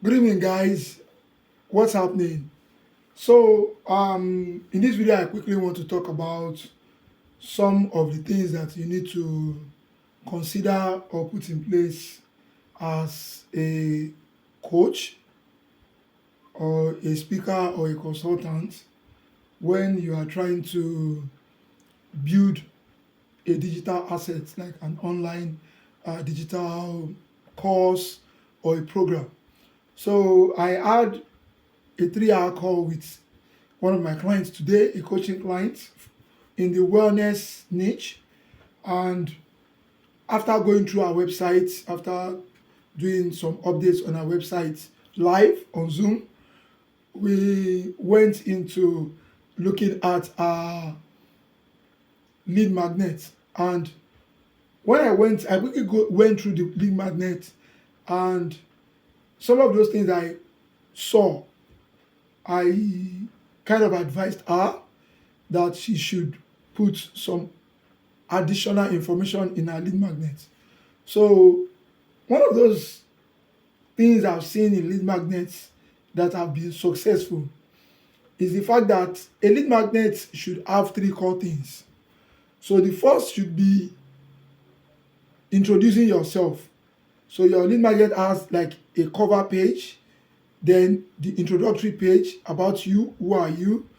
Good evening, guys. What's happening? In this video, I quickly want to talk about some of the things that you need to consider or put in place as a coach or a speaker or a consultant when you are trying to build a digital asset like an online digital course or a program. So, I had a 3 hour call with one of my clients today, a coaching client in the wellness niche. And after going through our website, after doing some updates on our website live on Zoom, we went into looking at our lead magnet. And when I quickly went through the lead magnet, and some of those things I saw, I kind of advised her that she should put some additional information in her lead magnet. So one of those things I've seen in lead magnets that have been successful is the fact that a lead magnet should have three core things. So the first should be introducing yourself. So your lead magnet has like a cover page, then the introductory page about you, who are you,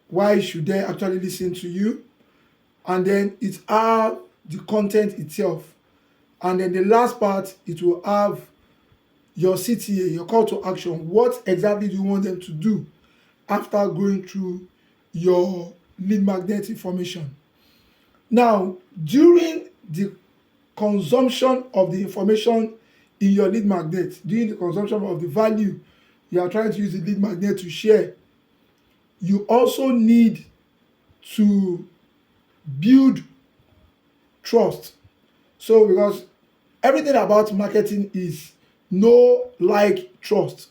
why should they actually listen to you, and then it have the content itself, and then the last part it will have your CTA, your call to action. What exactly do you want them to do after going through your lead magnet information? Now, during the consumption of the information in your lead magnet, during the consumption of the value you are trying to use the lead magnet to share, you also need to build trust. So, because everything about marketing is know, like, trust.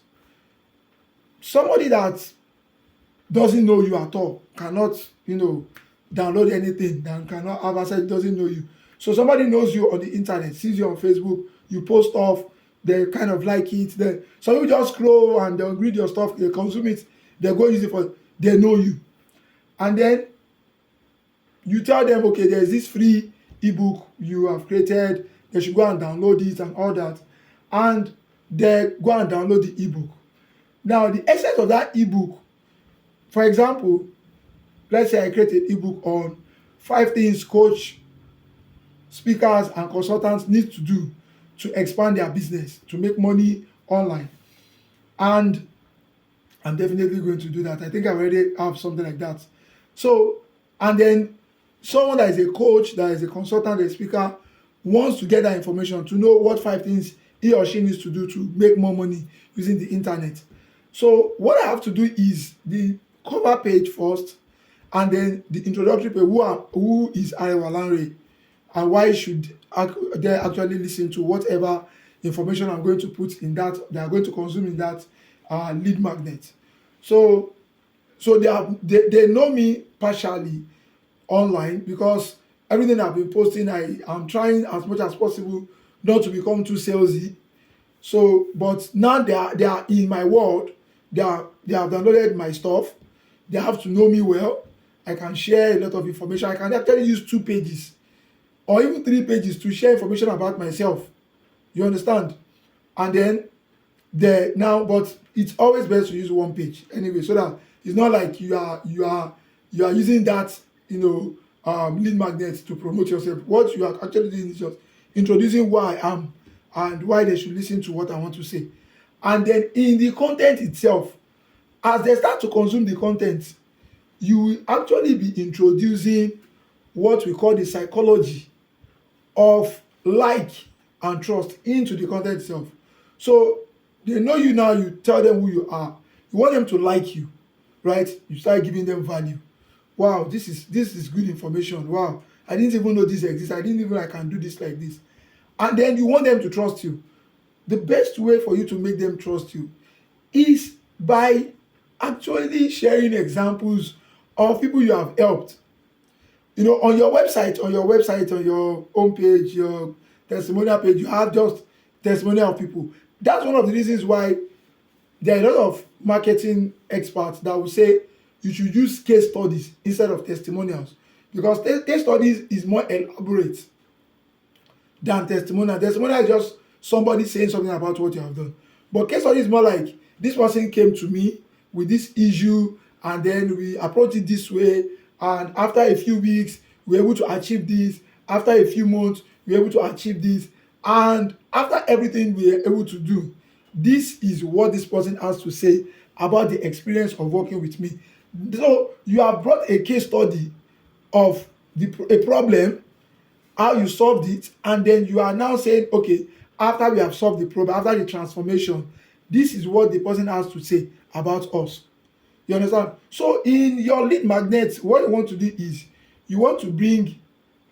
Somebody that doesn't know you at all cannot, download anything, that cannot have access, doesn't know you. So somebody knows you on the internet, sees you on Facebook, you post off, they kind of like it. Then some people just scroll and they'll read your stuff, they consume it, they go use it for, they know you. And then you tell them, okay, there's this free ebook you have created, they should go and download it and all that. And they go and download the ebook. Now, the essence of that ebook, for example, let's say I create an ebook on 5 things coach, speakers, and consultants need to do to expand their business, to make money online. And I'm definitely going to do that. I think I already have something like that. So, and then someone that is a coach, that is a consultant, a speaker, wants to get that information to know what 5 things he or she needs to do to make more money using the internet. So what I have to do is the cover page first, and then the introductory page. Who is Arewa, and why should they actually listen to whatever information I'm going to put in that, they are going to consume in that lead magnet. So they know me partially online, because everything I've been posting, I am trying as much as possible not to become too salesy. So, but now they are in my world. They have downloaded my stuff. They have to know me well. I can share a lot of information. I can actually use 2 pages or even 3 pages to share information about myself. You understand? And then but it's always best to use 1 page anyway, so that it's not like you are using that lead magnet to promote yourself. What you are actually doing is just introducing who I am and why they should listen to what I want to say. And then in the content itself, as they start to consume the content, you will actually be introducing what we call the psychology of like and trust into the content itself. So they know you now, you tell them who you are. You want them to like you, right? You start giving them value. Wow, this is good information. Wow, I didn't even know this exists. I didn't even know I can do this like this. And then you want them to trust you. The best way for you to make them trust you is by actually sharing examples of people you have helped. On your website, on your homepage, your testimonial page, you have just testimonial of people. That's one of the reasons why There are a lot of marketing experts that will say you should use case studies instead of testimonials, because case studies is more elaborate than testimonial. Testimonial is just somebody saying something about what you have done. But case study is more like, this person came to me with this issue, and then we approached it this way, and after a few weeks, we were able to achieve this. After a few months, we were able to achieve this. And after everything we were able to do, this is what this person has to say about the experience of working with me. So you have brought a case study of a problem, how you solved it, and then you are now saying, okay, after we have solved the problem, after the transformation, this is what the person has to say about us. You understand? So in your lead magnet, what you want to do is you want to bring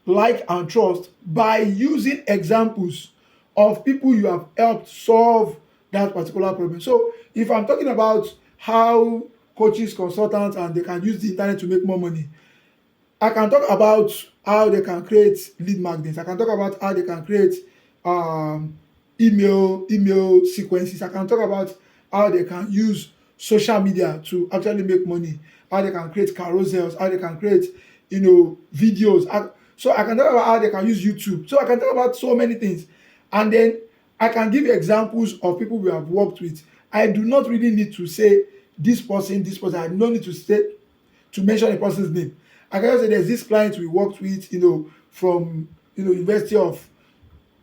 like and trust by using examples of people you have helped solve that particular problem. So if I'm talking about how coaches, consultants, and they can use the internet to make more money, I can talk about how they can create lead magnets. I can talk about how they can create um, email sequences. I can talk about how they can use social media to actually make money. How they can create carousels. How they can create, videos. So I can talk about how they can use YouTube. So I can talk about so many things, and then I can give you examples of people we have worked with. I do not really need to say this person, this person. I don't need to mention a person's name. I can just say there's this client we worked with, from University of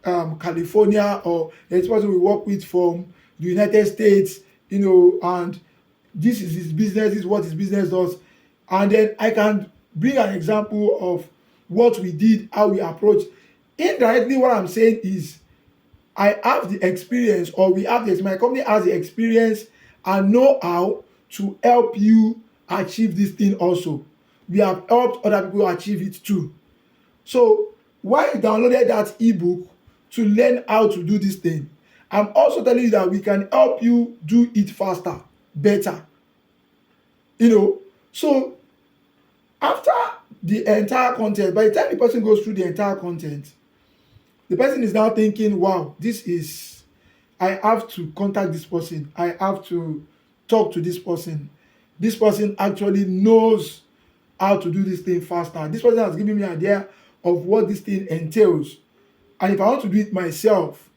California, or there's person we work with from the United States, and this is his business, this is what his business does. And then I can bring an example of what we did, how we approach. Indirectly, what I'm saying is I have the experience, or we have this, my company has the experience and know how to help you achieve this thing also. We have helped other people achieve it too. So why you downloaded that ebook to learn how to do this thing, I'm also telling you that we can help you do it faster, better. So after the entire content, by the time the person goes through the entire content, the person is now thinking, wow, I have to contact this person. I have to talk to this person. This person actually knows how to do this thing faster. This person has given me an idea of what this thing entails. And if I want to do it myself,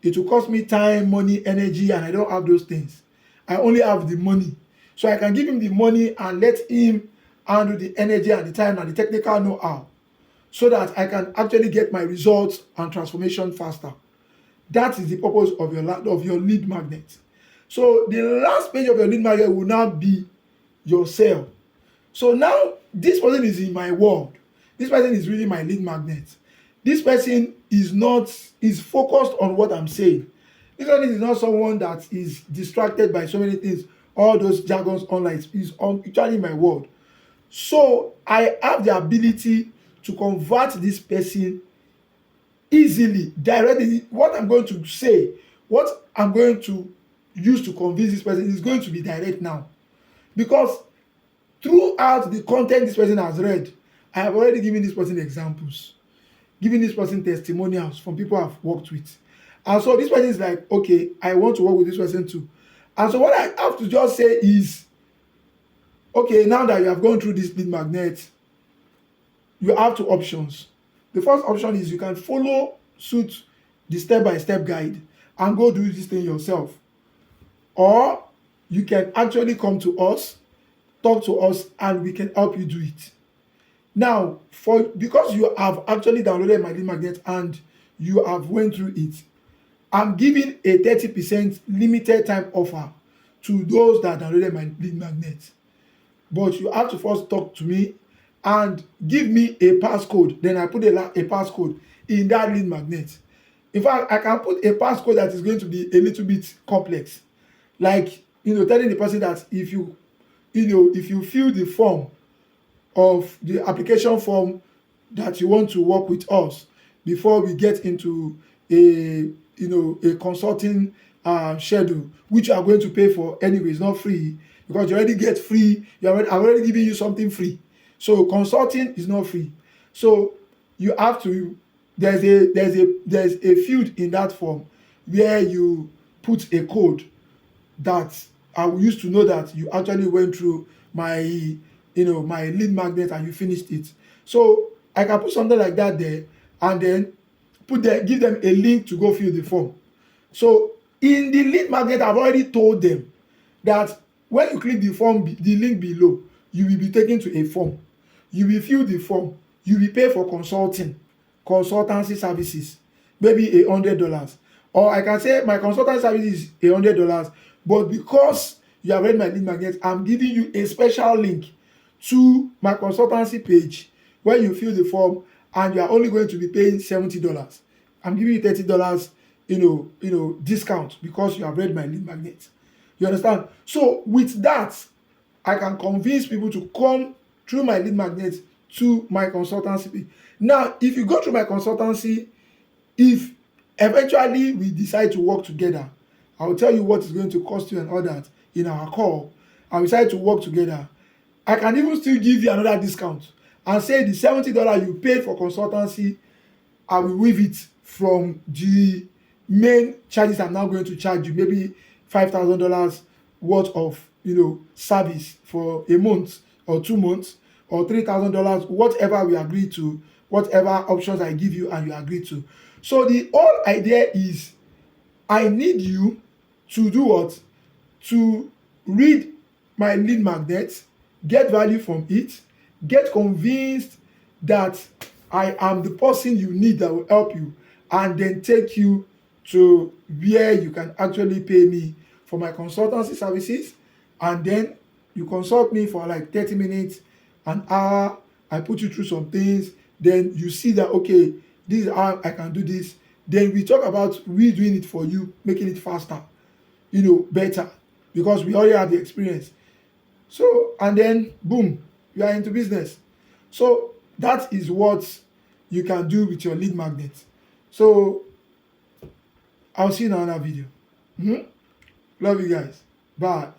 it will cost me time, money, energy, and I don't have those things. I only have the money. So I can give him the money and let him handle the energy and the time and the technical know-how, so that I can actually get my results and transformation faster. That is the purpose of your lead magnet. So the last page of your lead magnet will now be your sale. So now this person is in my world. This person is really my lead magnet. This person is focused on what I'm saying. This person is not someone that is distracted by so many things, all those jargons online. Is on actually my world. So I have the ability to convert this person easily, directly. What I'm going to say, what I'm going to use to convince this person is going to be direct now. Because throughout the content this person has read, I have already given this person examples, giving this person testimonials from people I've worked with. And so this person is like, okay, I want to work with this person too. And so what I have to just say is, okay, now that you have gone through this lead magnet, you have two options. The first option is you can follow suit the step-by-step guide and go do this thing yourself. Or you can actually come to us, talk to us, and we can help you do it. Now, because you have actually downloaded my lead magnet and you have went through it, I'm giving a 30% limited time offer to those that downloaded my lead magnet. But you have to first talk to me and give me a passcode. Then I put a passcode in that lead magnet. In fact, I can put a passcode that is going to be a little bit complex. Like, telling the person that if you fill the form of the application form that you want to work with us before we get into a consulting schedule, which you are going to pay for anyway, it's not free, because you already get free. I'm already giving you something free. So consulting is not free. So you have to. There's a field in that form where you put a code. that I will use to know that you actually went through my my lead magnet and you finished it. So I can put something like that there, and then give them a link to go fill the form. So in the lead magnet, I've already told them that when you click the form, the link below, you will be taken to a form. You will fill the form. You will pay for consultancy services, maybe $100. Or I can say my consultancy service is $100, but because you have read my lead magnet, I'm giving you a special link to my consultancy page where you fill the form, and you are only going to be paying $70. I'm giving you $30, discount because you have read my lead magnet. You understand? So with that, I can convince people to come through my lead magnet to my consultancy. Now, if you go through my consultancy, if eventually we decide to work together, I will tell you what is going to cost you and all that in our call. I will decide to work together. I can even still give you another discount and say the $70 you paid for consultancy, I will waive it from the main charges I'm now going to charge you, maybe $5,000 worth of service for a month or 2 months, or $3,000, whatever we agree to, whatever options I give you and you agree to. So the whole idea is, I need you to do what? To read my lead magnet, get value from it, get convinced that I am the person you need that will help you, and then take you to where you can actually pay me for my consultancy services. And then you consult me for like 30 minutes, an hour. I put you through some things. Then you see that, okay, this is how I can do this. Then we talk about redoing it for you, making it faster, better, because we already have the experience. So, and then boom, you are into business. So that is what you can do with your lead magnet. So I'll see you in another video. Mhm. Love you guys. Bye.